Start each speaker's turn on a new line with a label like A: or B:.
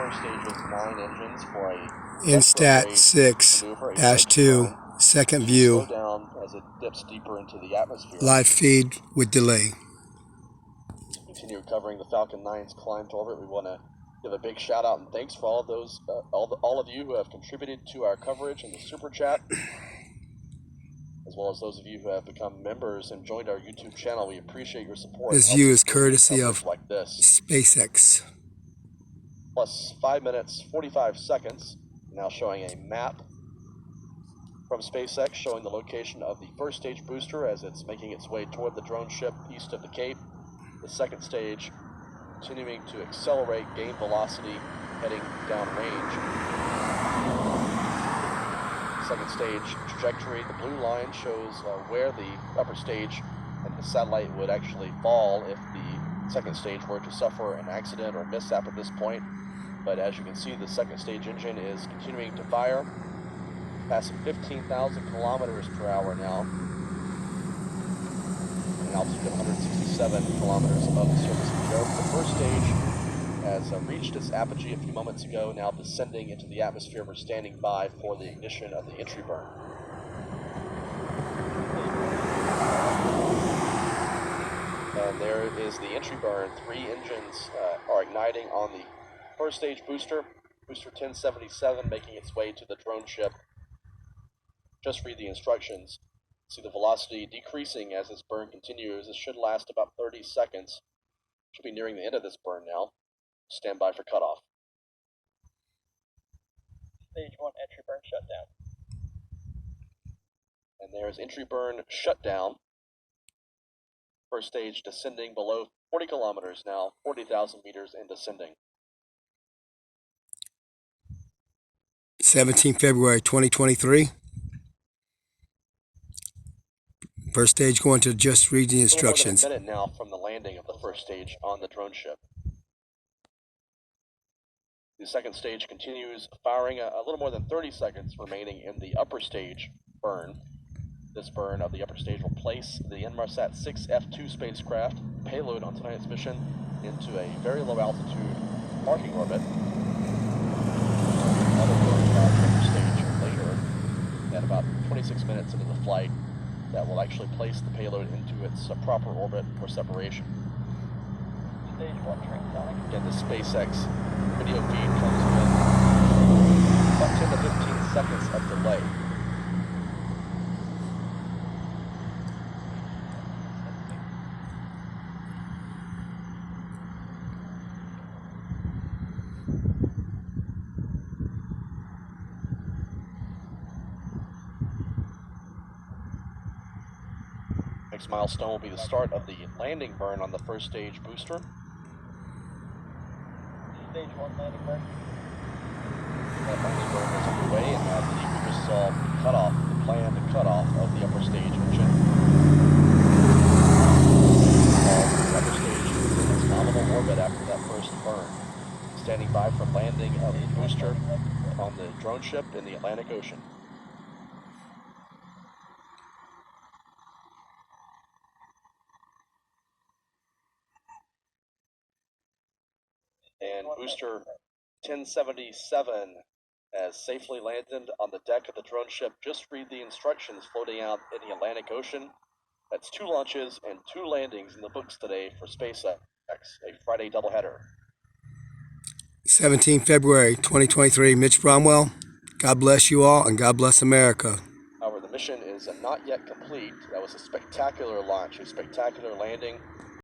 A: first stage's 9 engines for a
B: Instat 6-2, second view,
A: slow down as it dips deeper into the atmosphere.
B: live feed with delay.
A: Continue covering the Falcon 9's climb to orbit. We want to give a big shout out and thanks for all of those, all of you who have contributed to our coverage in the super chat, as well as those of you who have become members and joined our YouTube channel. We appreciate your support.
B: This view is courtesy of SpaceX.
A: Plus 5 minutes, 45 seconds. Now showing a map from SpaceX showing the location of the first stage booster as it's making its way toward the drone ship east of the Cape. The second stage continuing to accelerate, gain velocity, heading downrange. Second stage trajectory, the blue line shows where the upper stage and the satellite would actually fall if the second stage were to suffer an accident or mishap at this point. But as you can see, the second stage engine is continuing to fire, passing 15,000 kilometers per hour now, an altitude of 167 kilometers above the surface of the Earth. The first stage has reached its apogee a few moments ago, now descending into the atmosphere. We're standing by for the ignition of the entry burn. And there is the entry burn. 3 engines are igniting on the first stage booster, booster 1077, making its way to the drone ship. Just read the instructions. See the velocity decreasing as this burn continues. This should last about 30 seconds. Should be nearing the end of this burn now. Stand by for cutoff.
C: Stage 1 entry burn shutdown.
A: And there's entry burn shutdown. First stage descending below 40 kilometers now, 40,000 meters and descending.
B: 17 February 2023. First stage going to just read the instructions.
A: A little more than a minute now from the landing of the first stage on the drone ship. The second stage continues firing, a little more than 30 seconds remaining in the upper stage burn. This burn of the upper stage will place the Intelsat 6 F2 spacecraft payload on tonight's mission into a very low altitude parking orbit. Another burn on the upper stage later, at about 26 minutes into the flight, that will actually place the payload into its proper orbit for separation.
C: Stage 1 transonic.
A: Again, the SpaceX video feed comes with about 10 to 15 seconds of delay. Next milestone will be the start of the landing burn on the first stage booster.
C: Stage 1 landing burn.
A: That landing burn is underway, and I believe we just saw the planned cutoff of the upper stage engine. The upper stage is in its nominal orbit after that first burn. Standing by for landing of the booster on the drone ship in the Atlantic Ocean. And booster 1077 has safely landed on the deck of the drone ship. Just read the instructions floating out in the Atlantic Ocean. That's 2 launches and 2 landings in the books today for SpaceX, a Friday doubleheader.
B: 17 February 2023. Mitch Bromwell, God bless you all and God bless America.
A: However, the mission is not yet complete. That was a spectacular launch, a spectacular landing.